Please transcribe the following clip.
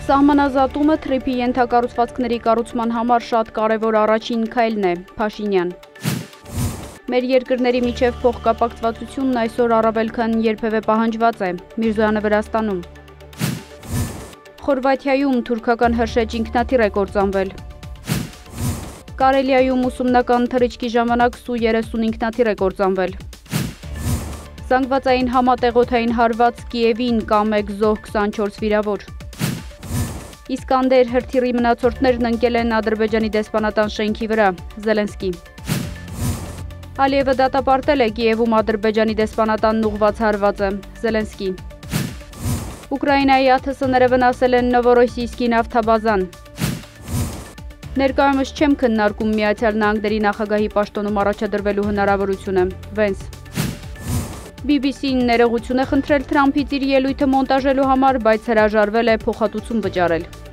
Սահմանազատումը Թրիփի ենթակառուցվածքների կառուցման համար շատ կարևոր առաջին քայլն է, Փաշինյան։ Մեր երկրների միջև փոխկապակցվածությունն այսօր առավել քան երբևէ պահանջված է, Միրզոյանը Վրաստանում։ Խորվաթիայում թուրքական հրշեջ ինքնաթիռ է կործանվել։ Կարելիայում ուսումնական թռիչքի ժամանակ Սու-30 ինքնաթիռ է կործանվել։ Զանգվածային համատեղոթային հարված Կիևին Կամեկ Զոհ 24 վիրավոր։ Իսկանդեր հրթիռի մնացորդներն ընկել են Ադրբեջանի դեսպանատան շենքի վրա, Զելենսկի։ Ալիևը դատապարտել է Կիևում Ադրբեջանի դեսպանատանն ուղղված հարվածը, Զելենսկի։ Ուկրաինայի ԱԹՍ-ները վնասել են Նովորոսիյսկի նավթաբազան։ Ներկայումս չեմ քննարկում Միացյալ Նահանգների նախագահի պաշտոնում առաջադրվելու հնարավորությունը, Վենս։ BBC-ն ներողություն է խնդրել Թրամփից իր ելույթը մոնտաժելու համար, բայց հրաժարվել է փոխհատուցում վճարել։